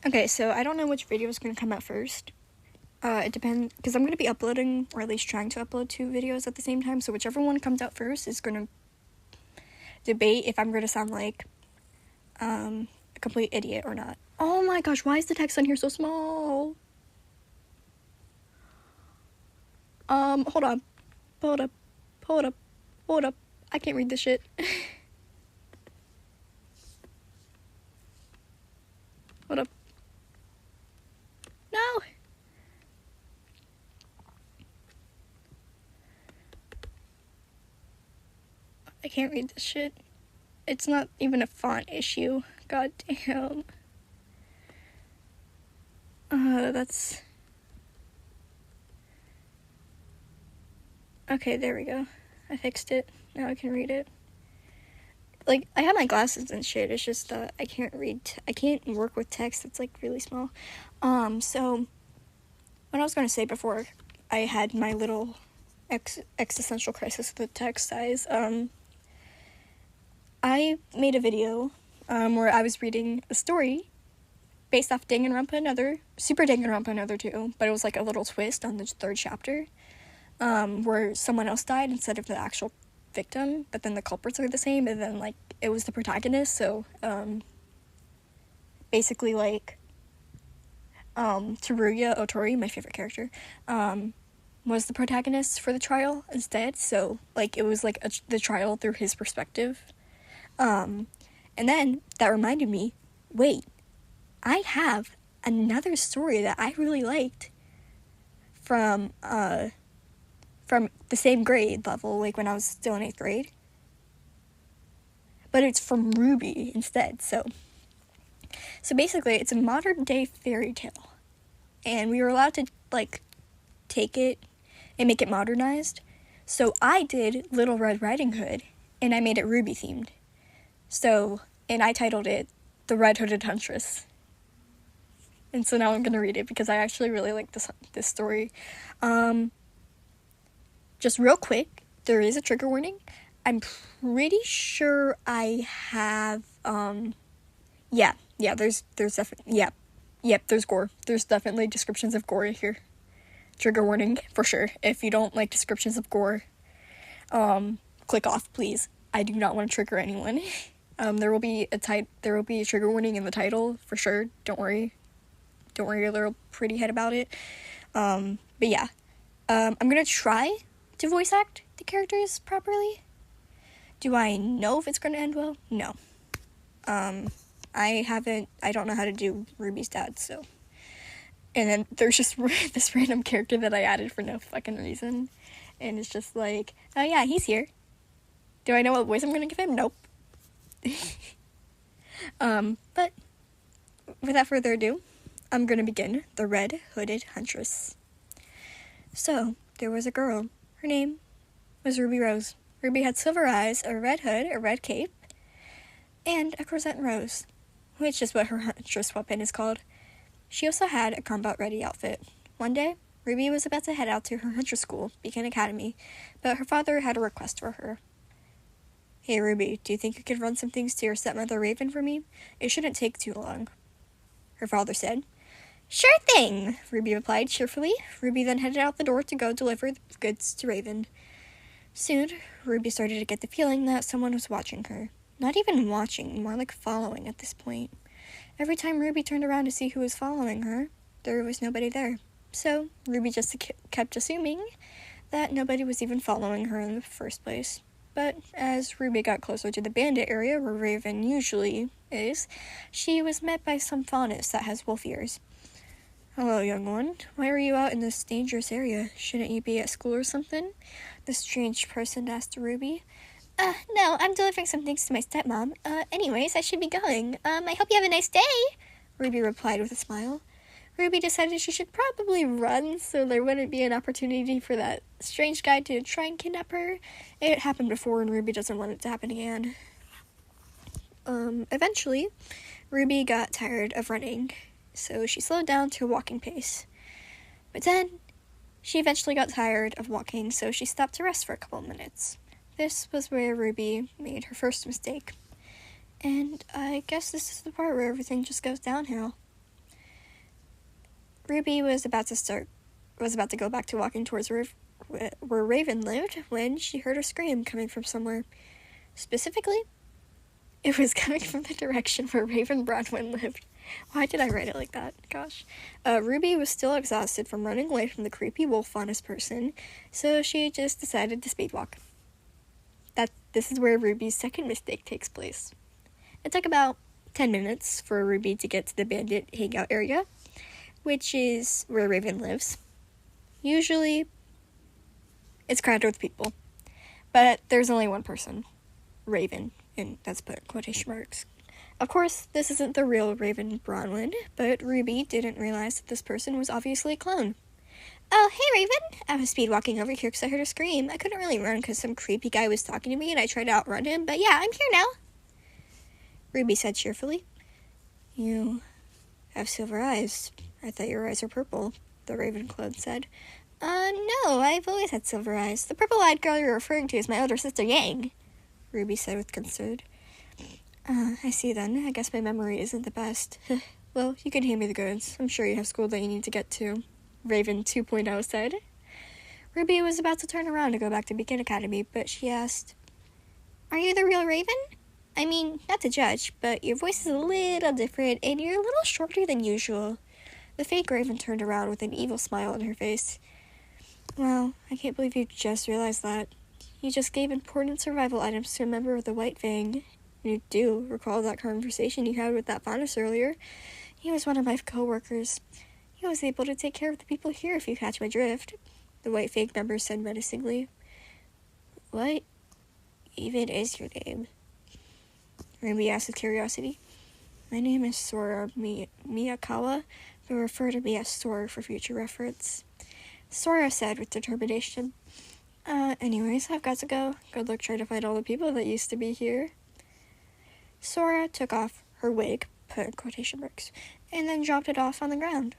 Okay, so I don't know which video is going to come out first. It depends, because I'm going to be uploading, or at least trying to upload 2 videos at the same time, so whichever one comes out first is going to debate if I'm going to sound like a complete idiot or not. Oh my gosh, why is the text on here so small? Hold on. Hold up. I can't read this shit. Hold up. No! I can't read this shit. It's not even a font issue. God damn. That's... Okay, there we go. I fixed it. Now I can read it. Like, I have my glasses and shit. It's just that I can't read. I can't work with text that's, like, really small. So, what I was going to say before I had my little existential crisis with text size, I made a video, where I was reading a story based off Danganronpa Another, Super Danganronpa Another too, but it was, like, a little twist on the 3rd chapter. Where someone else died instead of the actual victim, but then the culprits are the same, and then, like, it was the protagonist, so, basically, like, Teruya Otori, my favorite character, was the protagonist for the trial instead, so, like, it was, like, the trial through his perspective, and then, that reminded me, wait, I have another story that I really liked from the same grade level, like when I was still in 8th grade. But it's from RWBY instead, so basically, it's a modern day fairy tale. And we were allowed to, like, take it and make it modernized. So I did Little Red Riding Hood, and I made it RWBY themed. So, and I titled it The Red Hooded Huntress. And so now I'm gonna read it because I actually really like this story. Just real quick, there is a trigger warning. I'm pretty sure I have, there's definitely, there's gore. There's definitely descriptions of gore here. Trigger warning, for sure. If you don't like descriptions of gore, click off, please. I do not want to trigger anyone. There will be a trigger warning in the title, for sure. Don't worry a little pretty head about it. But yeah. I'm gonna try to voice act the characters properly. Do I know if it's going to end well? No. I don't know how to do RWBY's dad, so. And then there's just this random character that I added for no fucking reason. And it's just like, oh yeah, he's here. Do I know what voice I'm going to give him? Nope. But without further ado, I'm going to begin The Red Hooded Huntress. So, there was a girl. Her name was Ruby Rose. Ruby had silver eyes, a red hood, a red cape, and a crescent rose, which is what her huntress weapon is called. She also had a combat-ready outfit. One day, Ruby was about to head out to her huntress school, Beacon Academy, but her father had a request for her. Hey Ruby, do you think you could run some things to your stepmother Raven for me? It shouldn't take too long. Her father said. Sure thing, Ruby replied cheerfully. Ruby then headed out the door to go deliver the goods to Raven. Soon, Ruby started to get the feeling that someone was watching her. Not even watching, more like following at this point. Every time Ruby turned around to see who was following her, there was nobody there. So, Ruby just kept assuming that nobody was even following her in the first place. But as Ruby got closer to the bandit area where Raven usually is, she was met by some faunus that has wolf ears. Hello, young one. Why are you out in this dangerous area? Shouldn't you be at school or something? The strange person asked Ruby. No, I'm delivering some things to my stepmom. Anyways, I should be going. I hope you have a nice day, Ruby replied with a smile. Ruby decided she should probably run so there wouldn't be an opportunity for that strange guy to try and kidnap her. It happened before and Ruby doesn't want it to happen again. Eventually, Ruby got tired of running, so she slowed down to a walking pace. But then, she eventually got tired of walking, so she stopped to rest for a couple of minutes. This was where Ruby made her first mistake. And I guess this is the part where everything just goes downhill. Ruby was about to go back to walking towards where Raven lived when she heard a scream coming from somewhere. Specifically, it was coming from the direction where Raven Bronwyn lived. Why did I write it like that? Gosh. Ruby was still exhausted from running away from the creepy wolf-honest person, so she just decided to speedwalk. This is where Ruby's second mistake takes place. It took about 10 minutes for Ruby to get to the bandit hangout area, which is where Raven lives. Usually, it's crowded with people, but there's only one person, Raven, and that's put in quotation marks. Of course, this isn't the real Raven Bronwyn, but Ruby didn't realize that this person was obviously a clone. Oh, hey, Raven! I was speedwalking over here because I heard a scream. I couldn't really run because some creepy guy was talking to me and I tried to outrun him, but yeah, I'm here now. Ruby said cheerfully. You have silver eyes. I thought your eyes were purple, the Raven clone said. No, I've always had silver eyes. The purple-eyed girl you're referring to is my older sister Yang, Ruby said with concern. I see then. I guess my memory isn't the best. Well, you can hand me the goods. I'm sure you have school that you need to get to, Raven 2.0 said. Ruby was about to turn around to go back to Beacon Academy, but she asked, Are you the real Raven? I mean, not to judge, but your voice is a little different, and you're a little shorter than usual. The fake Raven turned around with an evil smile on her face. Well, I can't believe you just realized that. You just gave important survival items to a member of the White Fang. You do recall that conversation you had with that Faunus earlier. He was one of my co-workers. He was able to take care of the people here if you catch my drift, the White Fang member said menacingly. What even is your name? Ruby asked with curiosity. My name is Sora Miyakawa, but refer to me as Sora for future reference. Sora said with determination. Anyways, I've got to go. Good luck trying to find all the people that used to be here. Sora took off her wig, put in quotation marks, and then dropped it off on the ground.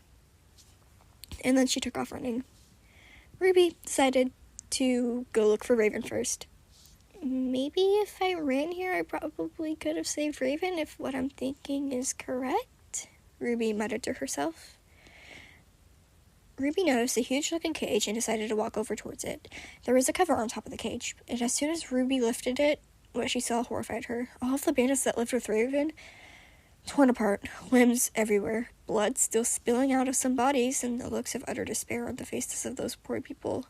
And then she took off running. Ruby decided to go look for Raven first. Maybe if I ran here, I probably could have saved Raven if what I'm thinking is correct, Ruby muttered to herself. Ruby noticed a huge-looking cage and decided to walk over towards it. There was a cover on top of the cage, and as soon as Ruby lifted it, what she saw horrified her. All of the bandits that lived with Raven, torn apart, limbs everywhere, blood still spilling out of some bodies, and the looks of utter despair on the faces of those poor people.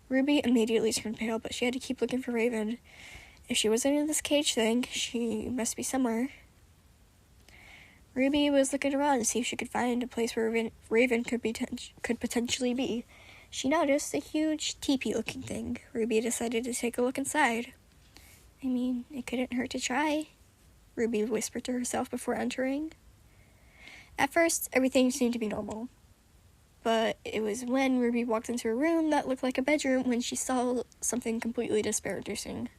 Ruby immediately turned pale, but she had to keep looking for Raven. If she wasn't in this cage thing, she must be somewhere. Ruby was looking around to see if she could find a place where Raven could potentially be. She noticed a huge teepee-looking thing. Ruby decided to take a look inside. I mean, it couldn't hurt to try, Ruby whispered to herself before entering. At first, everything seemed to be normal. But it was when Ruby walked into a room that looked like a bedroom when she saw something completely despair-inducing.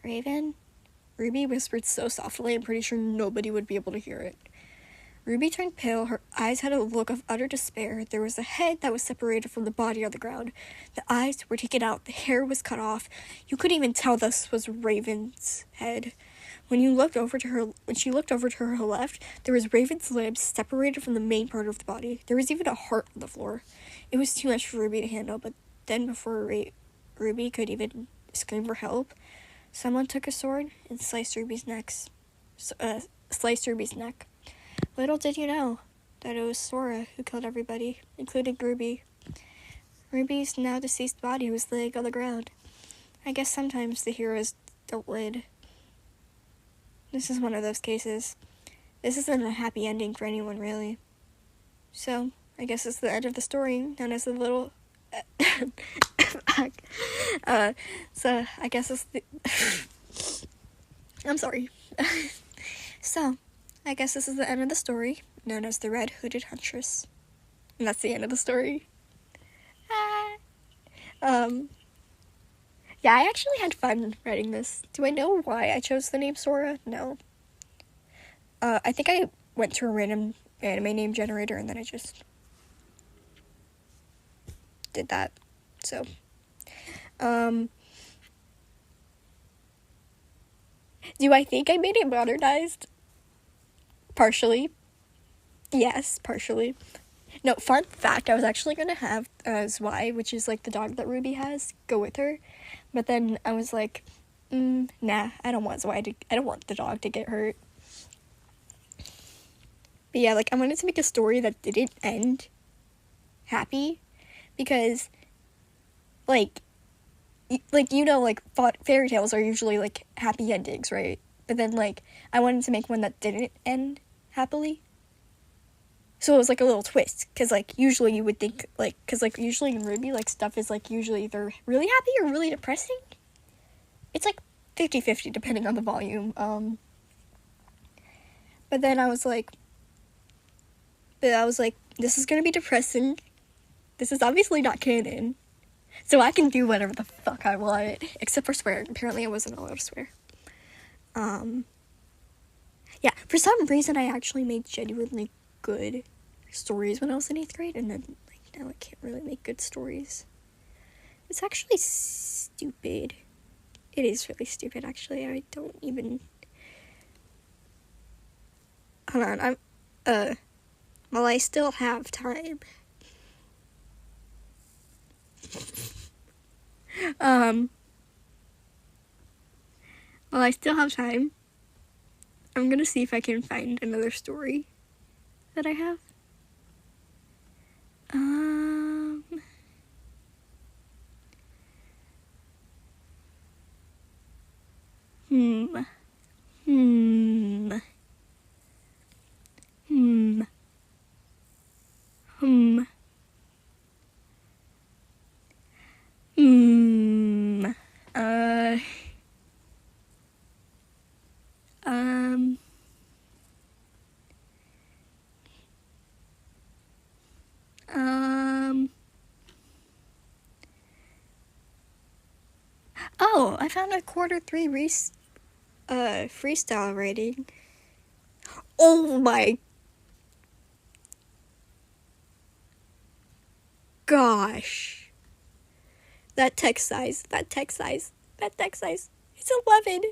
Raven? Ruby whispered so softly, I'm pretty sure nobody would be able to hear it. Ruby turned pale, her eyes had a look of utter despair. There was a head that was separated from the body on the ground. The eyes were taken out, the hair was cut off. You couldn't even tell this was Raven's head. When she looked over to her left, there was Raven's limbs separated from the main part of the body. There was even a heart on the floor. It was too much for Ruby to handle, but then before Ruby could even scream for help, someone took a sword and sliced Ruby's neck. Little did you know that it was Sora who killed everybody, including Ruby. Ruby's now deceased body was laying on the ground. I guess sometimes the heroes don't win. This is one of those cases. This isn't a happy ending for anyone, really. So, I guess it's the end of the story, known as the little... so, I guess it's the... I'm sorry. So, I guess this is the end of the story, known as the Red Hooded Huntress. And that's the end of the story. Yeah, I actually had fun writing this. Do I know why I chose the name Sora? No. I think I went to a random anime name generator and then I just did that. So, do I think I made it modernized? Partially. Yes, partially. No, fun fact, I was actually going to have Zwei, which is like the dog that Ruby has, go with her. But then I was like, nah, I don't want Zwei I don't want the dog to get hurt. But yeah, like I wanted to make a story that didn't end happy, because like fairy tales are usually like happy endings, right? But then like I wanted to make one that didn't end happily. So it was like a little twist, because like usually you would think like, because like usually in Ruby like stuff is like usually either really happy or really depressing. It's like 50-50 depending on the volume. But then I was like, this is gonna be depressing. This is obviously not canon, so I can do whatever the fuck I want, except for swearing. Apparently I wasn't allowed to swear. Yeah, for some reason I actually made genuinely good stories when I was in 8th grade, and then like now I can't really make good stories. It's actually stupid. It is really stupid, actually. I don't even... Hold on, well, I still have time. Well, I still have time. I'm gonna see if I can find another story that I have. Oh, I found a Q3 freestyle writing. Oh my gosh. That text size. It's 11.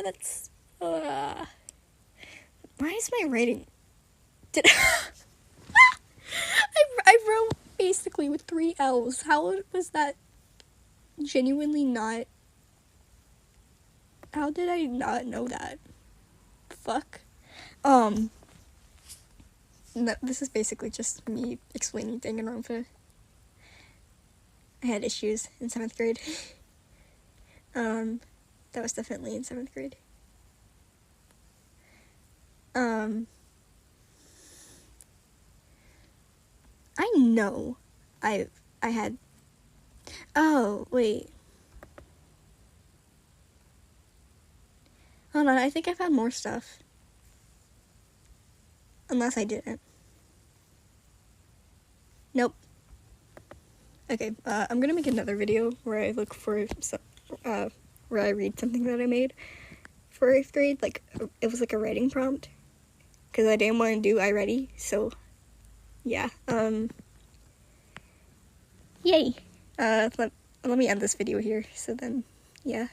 That's... Why is my writing... I wrote basically with 3 L's. How was that genuinely not... How did I not know that? Fuck. No, this is basically just me explaining Danganronpa. I had issues in 7th grade. That was definitely in 7th grade. I know I had... Oh, wait. Hold on, I think I found more stuff. Unless I didn't. Nope. Okay, I'm gonna make another video where I look for where I read something that I made for 8th grade. Like, it was like a writing prompt, because I didn't want to do iReady, so yeah. Yay. Let me end this video here, so then, yeah.